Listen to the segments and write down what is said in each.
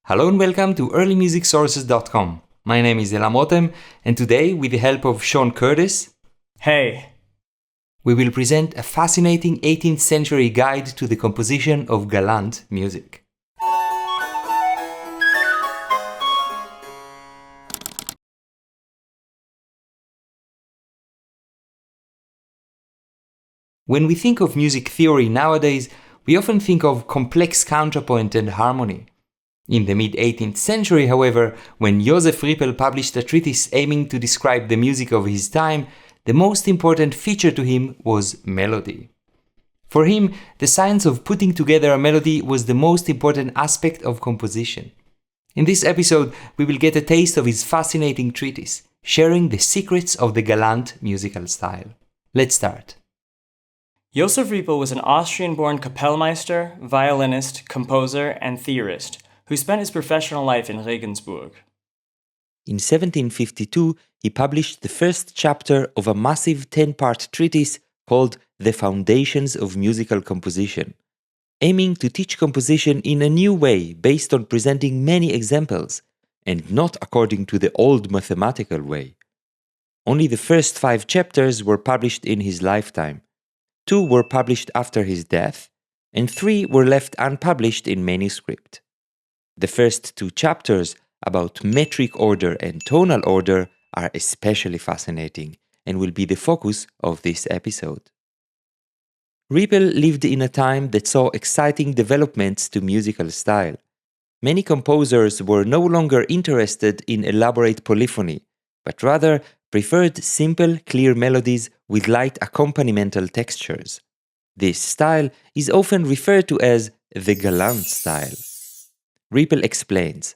Hello and welcome to earlymusicsources.com. My name is Elam Rotem, and today, with the help of Curtice, Hey! We will present a fascinating 18th century guide to the composition of Galant music. When we think of music theory nowadays, we often think of complex counterpoint and harmony. In the mid-18th century, however, when Joseph Riepel published a treatise aiming to describe the music of his time, the most important feature to him was melody. For him, the science of putting together a melody was the most important aspect of composition. In this episode, we will get a taste of his fascinating treatise, sharing the secrets of the Galant musical style. Let's start. Joseph Riepel was an Austrian-born Kapellmeister, violinist, composer, and theorist who spent his professional life in Regensburg. In 1752, he published the first chapter of a massive 10-part treatise called The Foundations of Musical Composition, aiming to teach composition in a new way based on presenting many examples, and not according to the old mathematical way. Only the first 5 chapters were published in his lifetime. 2 were published after his death, and 3 were left unpublished in manuscript. The first 2 chapters about metric order and tonal order are especially fascinating and will be the focus of this episode. Riepel lived in a time that saw exciting developments to musical style. Many composers were no longer interested in elaborate polyphony, but rather preferred simple, clear melodies with light accompanimental textures. This style is often referred to as the Galant style. Riepel explains,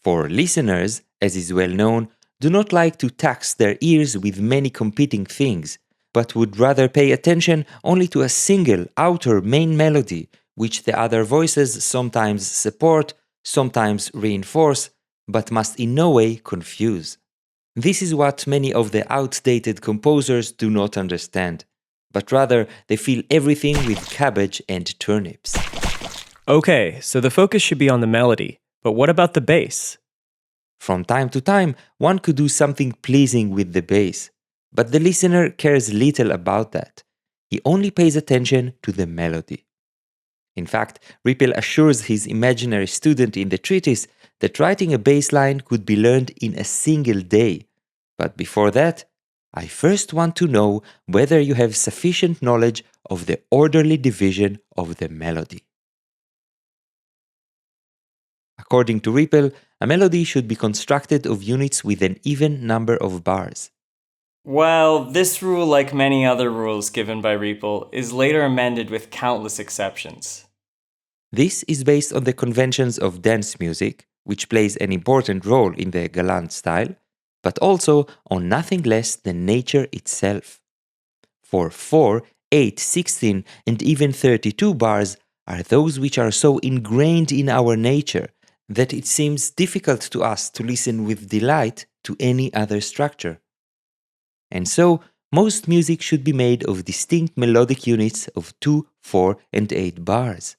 "For listeners, as is well known, do not like to tax their ears with many competing things, but would rather pay attention only to a single outer main melody, which the other voices sometimes support, sometimes reinforce, but must in no way confuse. This is what many of the outdated composers do not understand, but rather they fill everything with cabbage and turnips." Okay, so the focus should be on the melody, but what about the bass? From time to time, one could do something pleasing with the bass, but the listener cares little about that. He only pays attention to the melody. In fact, Riepel assures his imaginary student in the treatise that writing a bass line could be learned in a single day. But before that, I first want to know whether you have sufficient knowledge of the orderly division of the melody. According to Riepel, a melody should be constructed of units with an even number of bars. Well, this rule, like many other rules given by Riepel, is later amended with countless exceptions. This is based on the conventions of dance music, which plays an important role in the Galant style, but also on nothing less than nature itself. For 4, 8, 16, and even 32 bars are those which are so ingrained in our nature that it seems difficult to us to listen with delight to any other structure. And so, most music should be made of distinct melodic units of 2, 4, and 8 bars.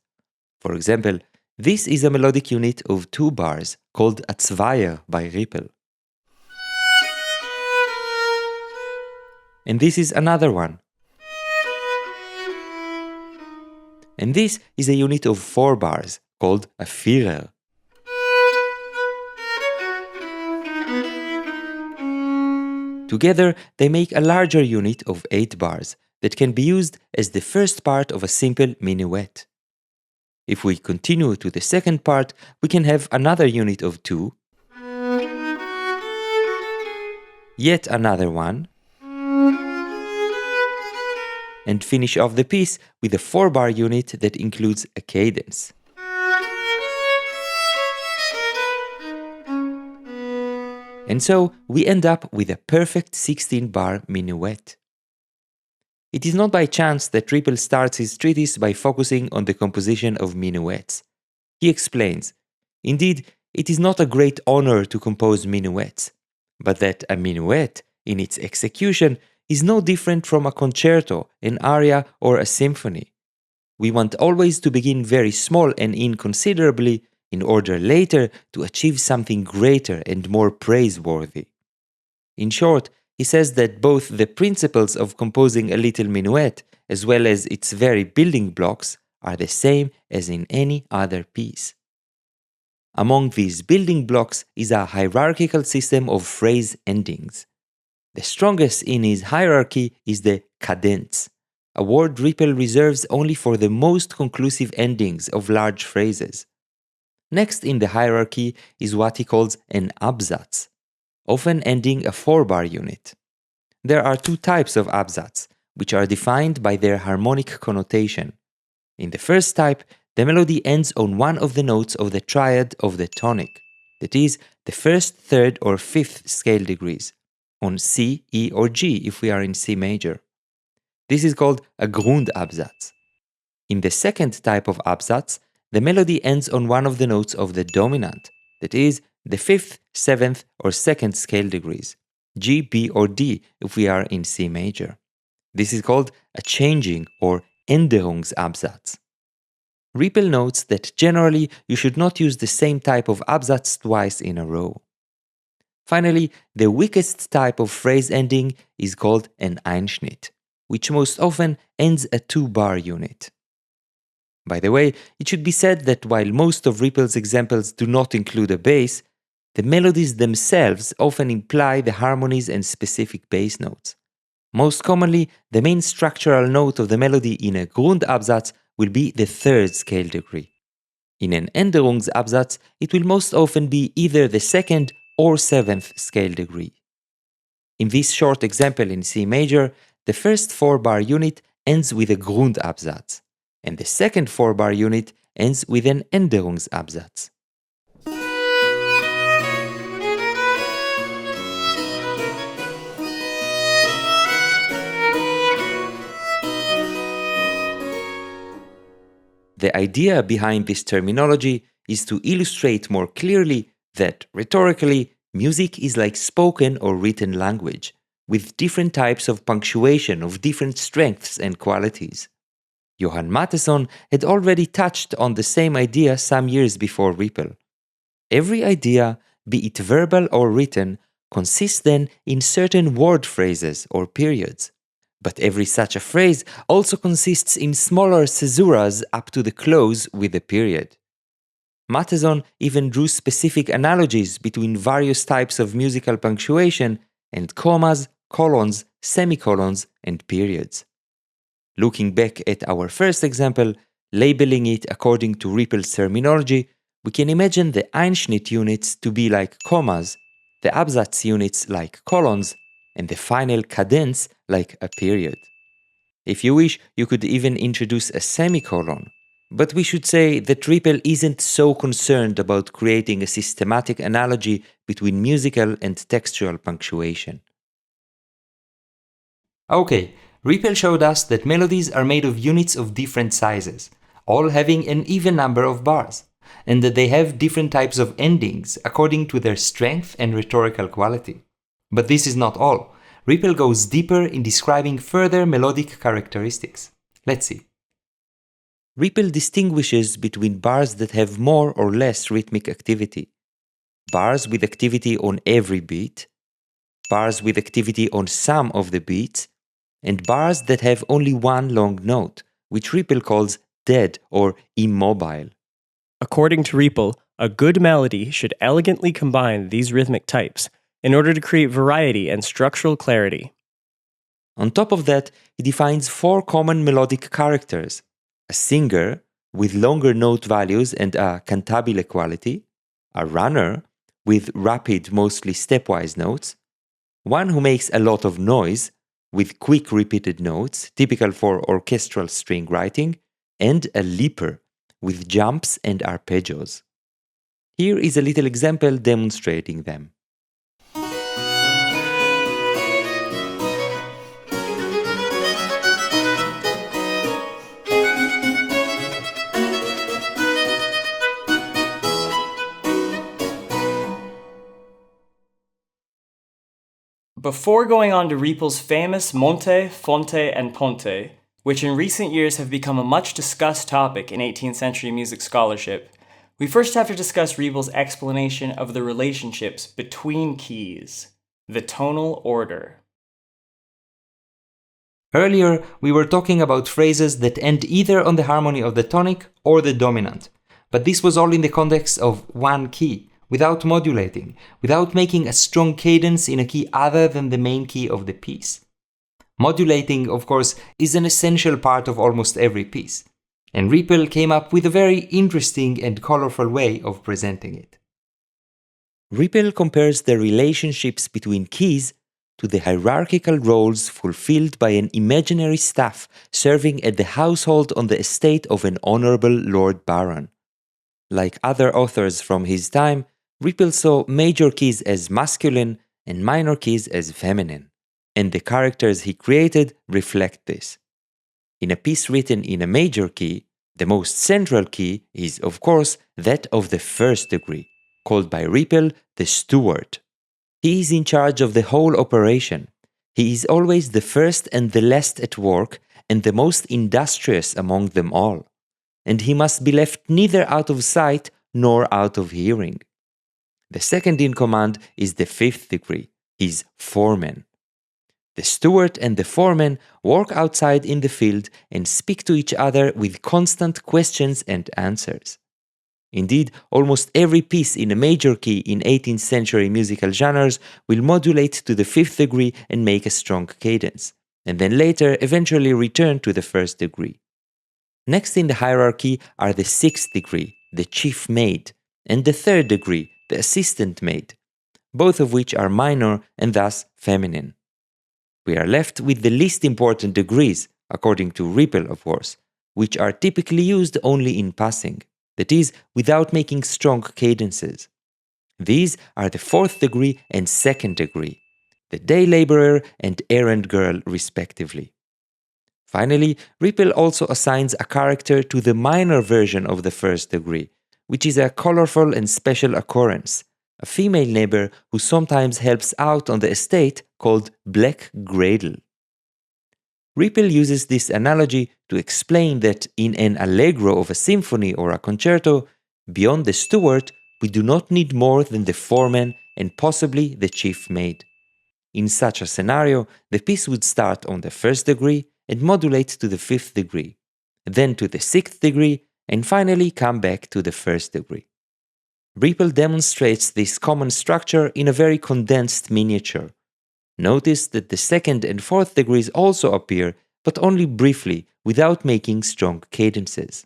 For example, this is a melodic unit of 2 bars called a Zweier by Riepel. And this is another one. And this is a unit of 4 bars called a Vierer. Together, they make a larger unit of 8 bars that can be used as the first part of a simple minuet. If we continue to the second part, we can have another unit of 2, yet another one, and finish off the piece with a 4-bar unit that includes a cadence. And so we end up with a perfect 16-bar minuet. It is not by chance that Riepel starts his treatise by focusing on the composition of minuets. He explains, "Indeed, it is not a great honor to compose minuets, but that a minuet, in its execution, is no different from a concerto, an aria, or a symphony. We want always to begin very small and inconsiderably, in order later to achieve something greater and more praiseworthy. In short, he says that both the principles of composing a little minuet as well as its very building blocks are the same as in any other piece. Among these building blocks is a hierarchical system of phrase endings. The strongest in his hierarchy is the cadence, a word Riepel reserves only for the most conclusive endings of large phrases. Next in the hierarchy is what he calls an absatz, often ending a 4-bar unit. There are two types of absatz, which are defined by their harmonic connotation. In the first type, the melody ends on one of the notes of the triad of the tonic, that is, the first, third, or fifth scale degrees, on C, E, or G if we are in C major. This is called a Grundabsatz. In the second type of absatz, the melody ends on one of the notes of the dominant, that is, the fifth, seventh, or second scale degrees, G, B, or D if we are in C major. This is called a changing or Änderungsabsatz. Riepel notes that generally you should not use the same type of absatz twice in a row. Finally, the weakest type of phrase ending is called an Einschnitt, which most often ends a 2-bar unit. By the way, it should be said that while most of Riepel's examples do not include a bass, the melodies themselves often imply the harmonies and specific bass notes. Most commonly, the main structural note of the melody in a Grundabsatz will be the third scale degree. In an Änderungsabsatz, it will most often be either the second or seventh scale degree. In this short example in C major, the first 4-bar unit ends with a Grundabsatz, and the second 4-bar unit ends with an Änderungsabsatz. The idea behind this terminology is to illustrate more clearly that, rhetorically, music is like spoken or written language, with different types of punctuation of different strengths and qualities. Johann Mattheson had already touched on the same idea some years before Riepel. Every idea, be it verbal or written, consists then in certain word phrases or periods. But every such a phrase also consists in smaller caesuras up to the close with a period. Mattheson even drew specific analogies between various types of musical punctuation and commas, colons, semicolons, and periods. Looking back at our first example, labeling it according to Riepel's terminology, we can imagine the Einschnitt units to be like commas, the Absatz units like colons, and the final cadence like a period. If you wish, you could even introduce a semicolon, but we should say that Riepel isn't so concerned about creating a systematic analogy between musical and textual punctuation. Okay, Riepel showed us that melodies are made of units of different sizes, all having an even number of bars, and that they have different types of endings according to their strength and rhetorical quality. But this is not all. Riepel goes deeper in describing further melodic characteristics. Let's see. Riepel distinguishes between bars that have more or less rhythmic activity, bars with activity on every beat, bars with activity on some of the beats, and bars that have only one long note, which Riepel calls dead or immobile. According to Riepel, a good melody should elegantly combine these rhythmic types in order to create variety and structural clarity. On top of that, he defines 4 common melodic characters: a singer with longer note values and a cantabile quality, a runner with rapid, mostly stepwise notes, one who makes a lot of noise with quick repeated notes, typical for orchestral string writing, and a leaper with jumps and arpeggios. Here is a little example demonstrating them. Before going on to Riepel's famous Monte, Fonte, and Ponte, which in recent years have become a much discussed topic in 18th century music scholarship, We first have to discuss Riepel's explanation of the relationships between keys, the tonal order. Earlier, we were talking about phrases that end either on the harmony of the tonic or the dominant, but this was all in the context of one key, without modulating, without making a strong cadence in a key other than the main key of the piece. Modulating, of course, is an essential part of almost every piece, and Riepel came up with a very interesting and colorful way of presenting it. Riepel compares the relationships between keys to the hierarchical roles fulfilled by an imaginary staff serving at the household on the estate of an honorable Lord Baron. Like other authors from his time, Riepel saw major keys as masculine and minor keys as feminine, and the characters he created reflect this. In a piece written in a major key, the most central key is, of course, that of the first degree, called by Riepel the steward. He is in charge of the whole operation. He is always the first and the last at work and the most industrious among them all, and he must be left neither out of sight nor out of hearing. The second in command is the fifth degree, his foreman. The steward and the foreman work outside in the field and speak to each other with constant questions and answers. Indeed, almost every piece in a major key in 18th century musical genres will modulate to the fifth degree and make a strong cadence, and then later eventually return to the first degree. Next in the hierarchy are the sixth degree, the chief maid, and the third degree, the assistant maid, both of which are minor and thus feminine. We are left with the least important degrees, according to Riepel of course, which are typically used only in passing, that is, without making strong cadences. These are the fourth degree and second degree, the day laborer and errand girl respectively. Finally, Riepel also assigns a character to the minor version of the first degree, which is a colorful and special occurrence, a female neighbor who sometimes helps out on the estate called Black Gradle. Riepel uses this analogy to explain that in an allegro of a symphony or a concerto, beyond the steward, we do not need more than the foreman and possibly the chief maid. In such a scenario, the piece would start on the first degree and modulate to the fifth degree, then to the sixth degree, and finally come back to the first degree. Riepel demonstrates this common structure in a very condensed miniature. Notice that the second and fourth degrees also appear, but only briefly, without making strong cadences.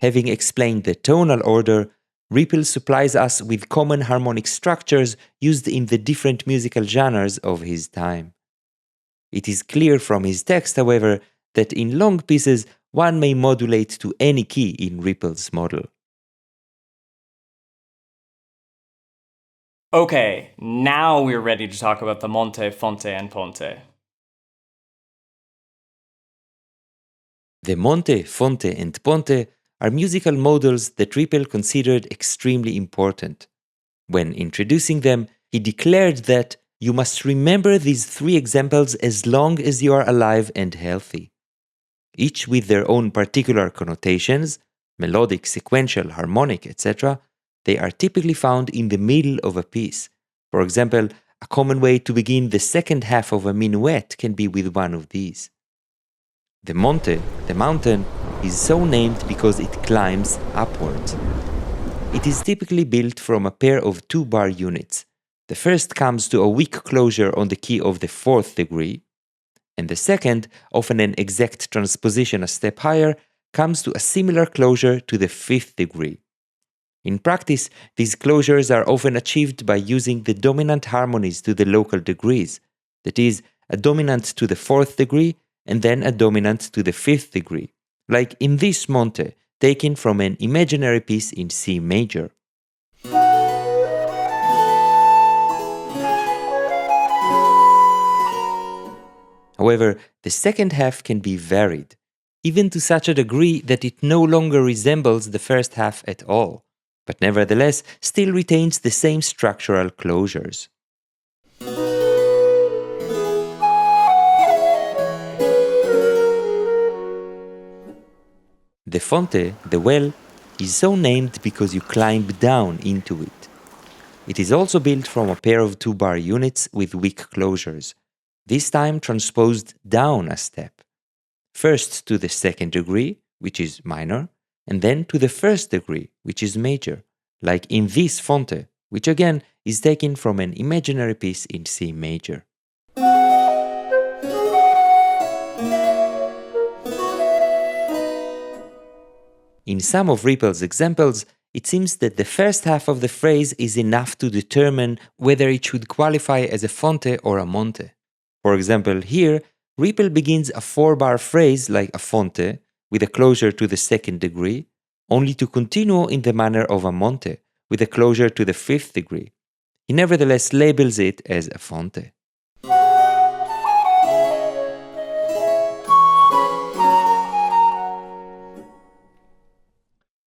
Having explained the tonal order, Riepel supplies us with common harmonic structures used in the different musical genres of his time. It is clear from his text, however, that in long pieces one may modulate to any key in Riepel's model. Okay, now we're ready to talk about the Monte, Fonte, and Ponte. The Monte, Fonte, and Ponte are musical models that Riepel considered extremely important. When introducing them, he declared that you must remember these three examples as long as you are alive and healthy. Each with their own particular connotations, melodic, sequential, harmonic, etc., they are typically found in the middle of a piece. For example, a common way to begin the second half of a minuet can be with one of these. The Monte, the mountain, is so named because it climbs upwards. It is typically built from a pair of two-bar units. The first comes to a weak closure on the key of the fourth degree, and the second, often an exact transposition a step higher, comes to a similar closure to the fifth degree. In practice, these closures are often achieved by using the dominant harmonies to the local degrees, that is, a dominant to the fourth degree and then a dominant to the fifth degree, like in this Monte, taken from an imaginary piece in C major. However, the second half can be varied, even to such a degree that it no longer resembles the first half at all, but nevertheless still retains the same structural closures. The Fonte, the well, is so named because you climb down into it. It is also built from a pair of 2-bar units with weak closures, this time transposed down a step. First to the second degree, which is minor, and then to the first degree, which is major, like in this Fonte, which again is taken from an imaginary piece in C major. In some of Riepel's examples, it seems that the first half of the phrase is enough to determine whether it should qualify as a Fonte or a Monte. For example, here, Riepel begins a 4-bar phrase like a Fonte, with a closure to the second degree, only to continue in the manner of a Monte, with a closure to the 5th degree. He nevertheless labels it as a Fonte.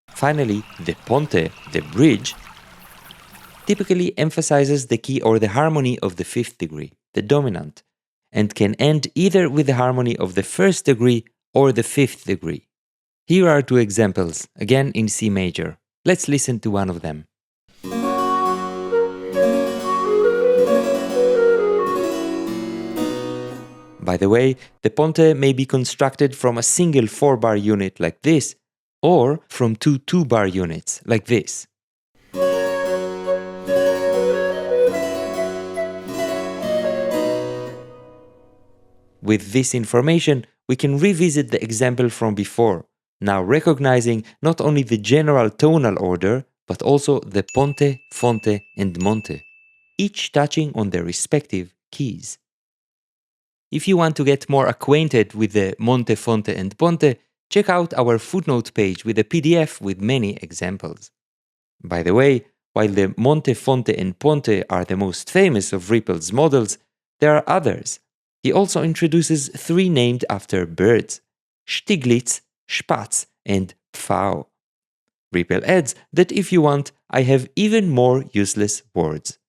Finally, the Ponte, the bridge, typically emphasizes the key or the harmony of the 5th degree, the dominant, and can end either with the harmony of the 1st degree or the 5th degree. Here are 2 examples, again in C major. Let's listen to one of them. By the way, the Ponte may be constructed from a single 4-bar unit like this, or from 2 2-bar units like this. With this information, we can revisit the example from before, now recognizing not only the general tonal order, but also the Ponte, Fonte, and Monte, each touching on their respective keys. If you want to get more acquainted with the Monte, Fonte, and Ponte, check out our footnote page with a PDF with many examples. By the way, while the Monte, Fonte, and Ponte are the most famous of Riepel's models, there are others. He also introduces 3 named after birds: Stieglitz, Spatz, and Pfau. Riepel adds that if you want, I have even more useless words.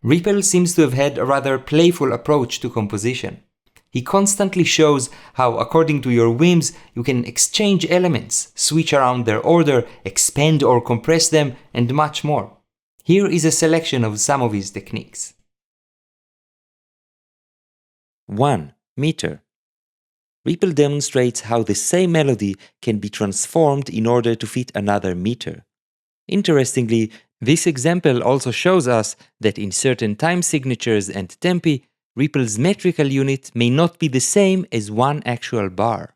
Riepel seems to have had a rather playful approach to composition. He constantly shows how, according to your whims, you can exchange elements, switch around their order, expand or compress them, and much more. Here is a selection of some of his techniques. 1. Meter. Riepel demonstrates how the same melody can be transformed in order to fit another meter. Interestingly, this example also shows us that in certain time signatures and tempi, Riepel's metrical unit may not be the same as one actual bar.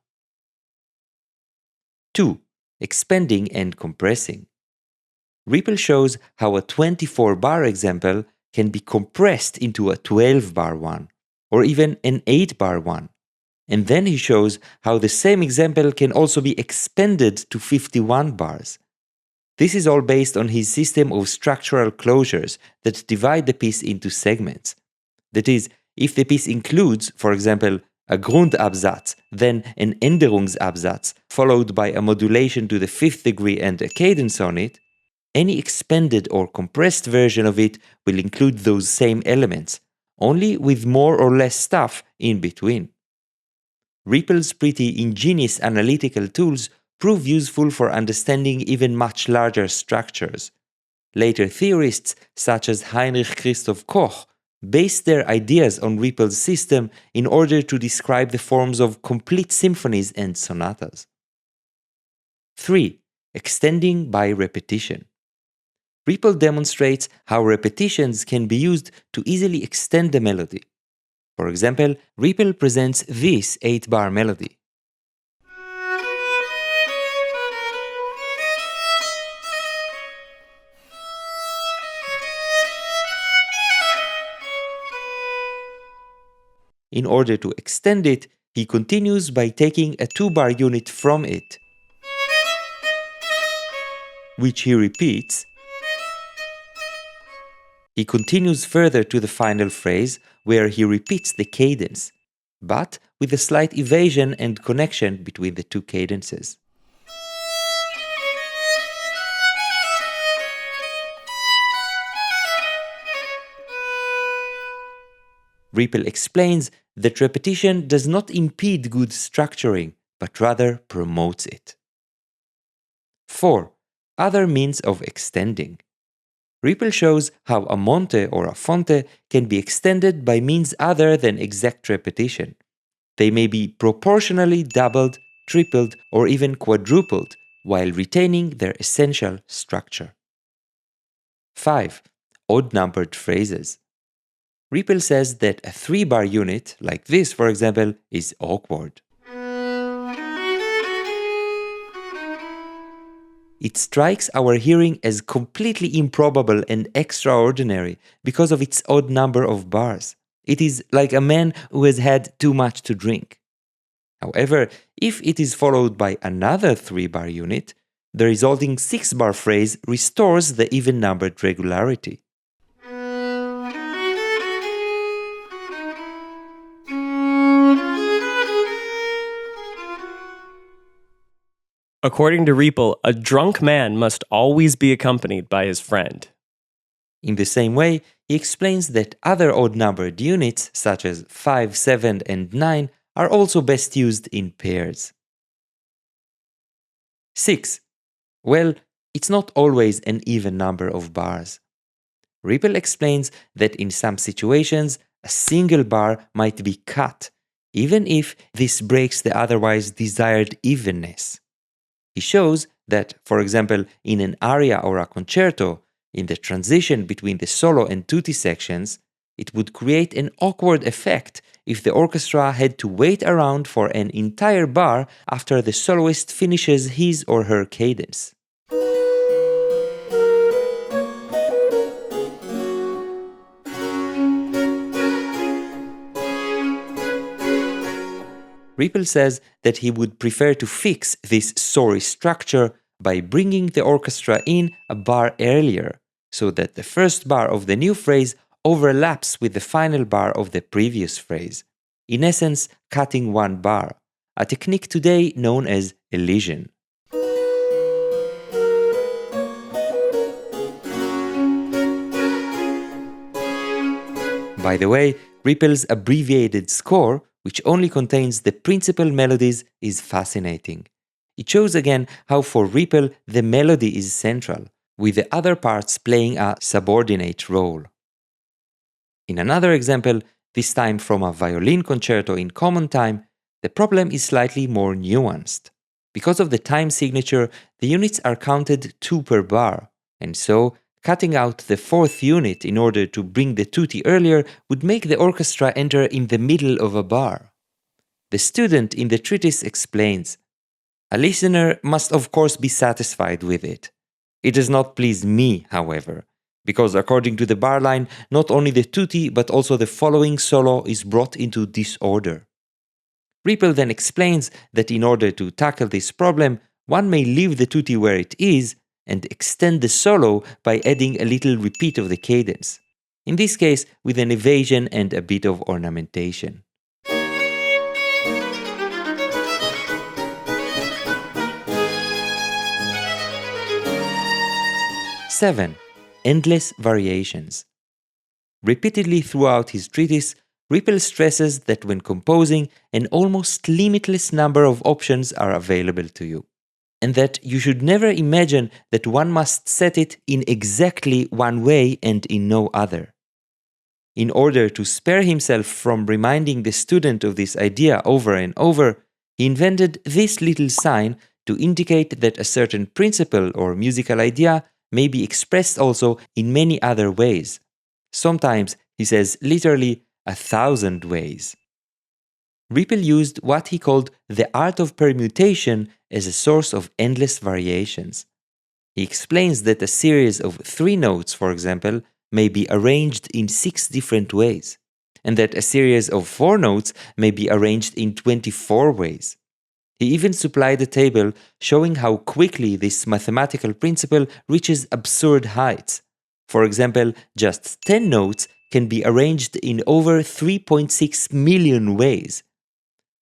2. Expanding and compressing. Riepel shows how a 24-bar example can be compressed into a 12-bar one, or even an 8-bar one. And then he shows how the same example can also be expanded to 51 bars. This is all based on his system of structural closures that divide the piece into segments. That is, if the piece includes, for example, a Grundabsatz, then an Änderungsabsatz, followed by a modulation to the 5th degree and a cadence on it, any expanded or compressed version of it will include those same elements, only with more or less stuff in between. Riepel's pretty ingenious analytical tools prove useful for understanding even much larger structures. Later theorists, such as Heinrich Christoph Koch, based their ideas on Riepel's system in order to describe the forms of complete symphonies and sonatas. 3. Extending by repetition. Riepel demonstrates how repetitions can be used to easily extend the melody. For example, Riepel presents this 8-bar melody. In order to extend it, he continues by taking a 2-bar unit from it, which he repeats. He continues further to the final phrase, where he repeats the cadence, but with a slight evasion and connection between the two cadences. Riepel explains that repetition does not impede good structuring, but rather promotes it. 4. Other means of extending. Riepel shows how a Monte or a Fonte can be extended by means other than exact repetition. They may be proportionally doubled, tripled, or even quadrupled, while retaining their essential structure. 5. Odd-numbered phrases. Riepel says that a 3-bar unit, like this for example, is awkward. It strikes our hearing as completely improbable and extraordinary because of its odd number of bars. It is like a man who has had too much to drink. However, if it is followed by another 3-bar unit, the resulting 6-bar phrase restores the even-numbered regularity. According to Riepel, a drunk man must always be accompanied by his friend. In the same way, he explains that other odd-numbered units, such as 5, 7, and 9, are also best used in pairs. 6. Well, it's not always an even number of bars. Riepel explains that in some situations, a single bar might be cut, even if this breaks the otherwise desired evenness. He shows that, for example, in an aria or a concerto, in the transition between the solo and tutti sections, it would create an awkward effect if the orchestra had to wait around for an entire bar after the soloist finishes his or her cadence. Riepel says that he would prefer to fix this sorry structure by bringing the orchestra in a bar earlier, so that the first bar of the new phrase overlaps with the final bar of the previous phrase, in essence cutting one bar, a technique today known as elision. By the way, Riepel's abbreviated score, which only contains the principal melodies, is fascinating. It shows again how for Riepel the melody is central, with the other parts playing a subordinate role. In another example, this time from a violin concerto in common time, the problem is slightly more nuanced. Because of the time signature, the units are counted 2 per bar, and so cutting out the 4th unit in order to bring the tutti earlier would make the orchestra enter in the middle of a bar. The student in the treatise explains, "A listener must of course be satisfied with it. It does not please me, however, because according to the bar line, not only the tutti but also the following solo is brought into disorder." Riepel then explains that in order to tackle this problem, one may leave the tutti where it is and extend the solo by adding a little repeat of the cadence, in this case with an evasion and a bit of ornamentation. 7. Endless variations. Repeatedly throughout his treatise, Riepel stresses that when composing, an almost limitless number of options are available to you, and that you should never imagine that one must set it in exactly one way and in no other. In order to spare himself from reminding the student of this idea over and over, he invented this little sign to indicate that a certain principle or musical idea may be expressed also in many other ways. Sometimes, he says literally, 1,000 ways. Riepel used what he called the art of permutation as a source of endless variations. He explains that a series of 3 notes, for example, may be arranged in 6 different ways, and that a series of 4 notes may be arranged in 24 ways. He even supplied a table showing how quickly this mathematical principle reaches absurd heights. For example, just 10 notes can be arranged in over 3.6 million ways.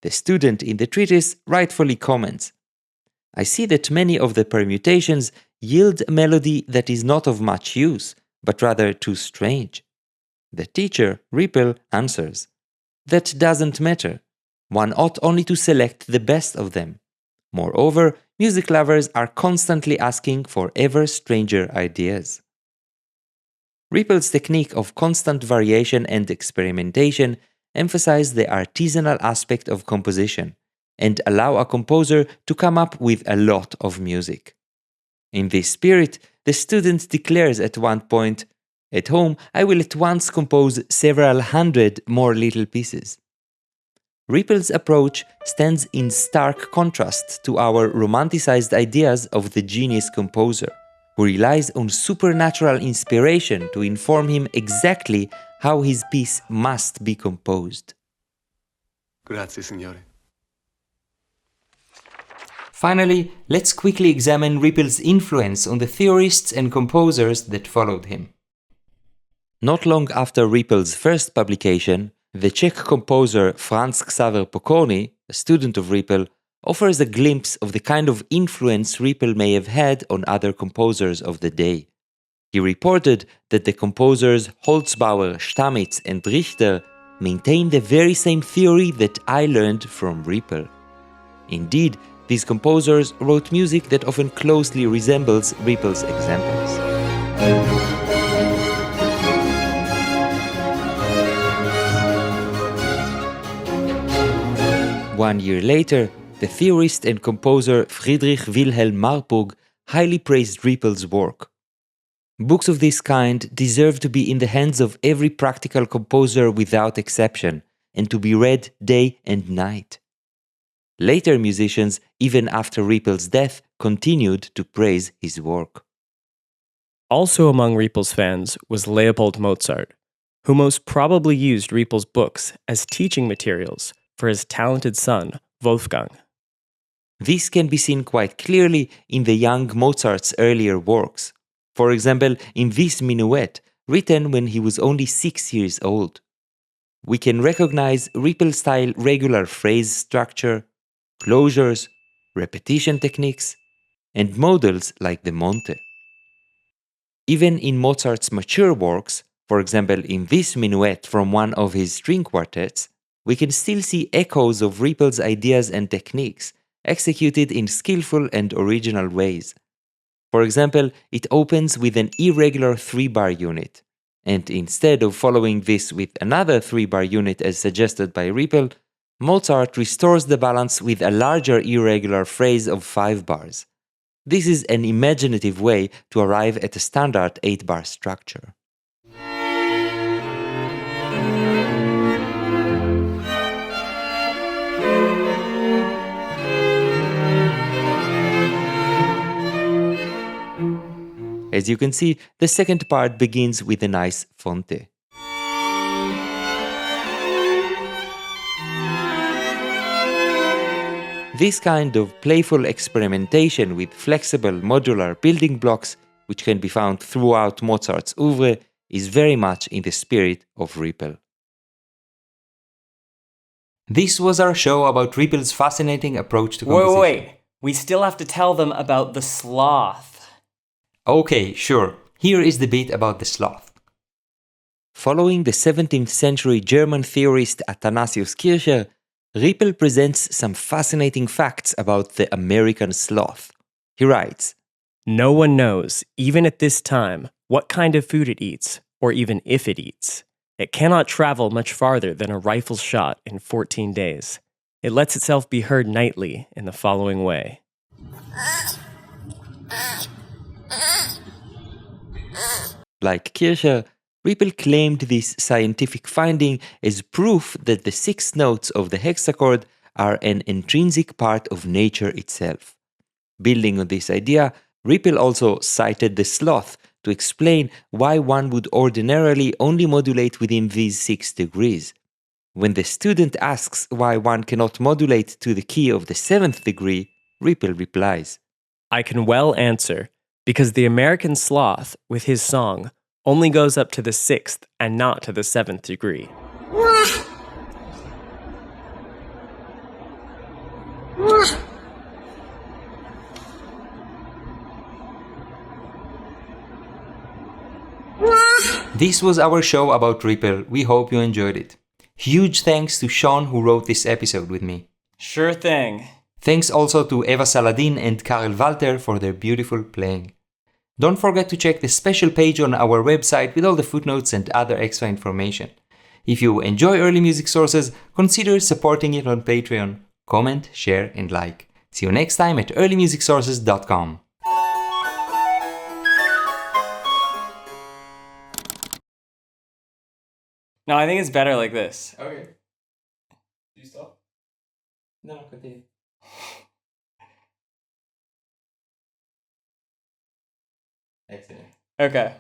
The student in the treatise rightfully comments, "I see that many of the permutations yield a melody that is not of much use, but rather too strange." The teacher, Riepel, answers, "That doesn't matter. One ought only to select the best of them. Moreover, music lovers are constantly asking for ever stranger ideas." Riepel's technique of constant variation and experimentation emphasize the artisanal aspect of composition and allow a composer to come up with a lot of music. In this spirit, the student declares at one point, "At home, I will at once compose several hundred more little pieces." Riepel's approach stands in stark contrast to our romanticized ideas of the genius composer, who relies on supernatural inspiration to inform him exactly how his piece must be composed. Grazie, signore. Finally, let's quickly examine Riepel's influence on the theorists and composers that followed him. Not long after Riepel's first publication, the Czech composer Franz Xaver Pokorny, a student of Riepel, offers a glimpse of the kind of influence Riepel may have had on other composers of the day. He reported that the composers Holzbauer, Stamitz, and Richter maintain the very same theory that I learned from Riepel. Indeed, these composers wrote music that often closely resembles Riepel's examples. 1 year later, the theorist and composer Friedrich Wilhelm Marburg highly praised Riepel's work. Books of this kind deserve to be in the hands of every practical composer without exception, and to be read day and night. Later musicians, even after Riepel's death, continued to praise his work. Also among Riepel's fans was Leopold Mozart, who most probably used Riepel's books as teaching materials for his talented son, Wolfgang. This can be seen quite clearly in the young Mozart's earlier works. For example, in this minuet, written when he was only 6 years old. We can recognize Riepel-style regular phrase structure, closures, repetition techniques, and models like the Monte. Even in Mozart's mature works, for example in this minuet from one of his string quartets, we can still see echoes of Riepel's ideas and techniques, executed in skillful and original ways. For example, it opens with an irregular 3-bar unit, and instead of following this with another 3-bar unit as suggested by Riepel, Mozart restores the balance with a larger irregular phrase of 5 bars. This is an imaginative way to arrive at a standard 8-bar structure. As you can see, the second part begins with a nice Fonte. This kind of playful experimentation with flexible modular building blocks, which can be found throughout Mozart's oeuvre, is very much in the spirit of Riepel. This was our show about Riepel's fascinating approach to composition. Wait. We still have to tell them about the sloth. Okay, sure. Here is the bit about the sloth. Following the 17th century German theorist Athanasius Kircher, Riepel presents some fascinating facts about the American sloth. He writes, No one knows, even at this time, what kind of food it eats, or even if it eats. It cannot travel much farther than a rifle shot in 14 days. It lets itself be heard nightly in the following way. Like Kircher, Riepel claimed this scientific finding as proof that the 6 notes of the hexachord are an intrinsic part of nature itself. Building on this idea, Riepel also cited the sloth to explain why one would ordinarily only modulate within these 6 degrees. When the student asks why one cannot modulate to the key of the 7th degree, Riepel replies, I can well answer, because the American sloth, with his song, only goes up to the 6th and not to the 7th degree. This was our show about Riepel. We hope you enjoyed it. Huge thanks to Sean who wrote this episode with me. Sure thing. Thanks also to Eva Saladin and Karel Valter for their beautiful playing. Don't forget to check the special page on our website with all the footnotes and other extra information. If you enjoy early music sources, consider supporting it on Patreon. Comment, share, and like. See you next time at earlymusicsources.com. No, I think it's better like this. Okay. Do you stop? No, continue. Excellent. Okay.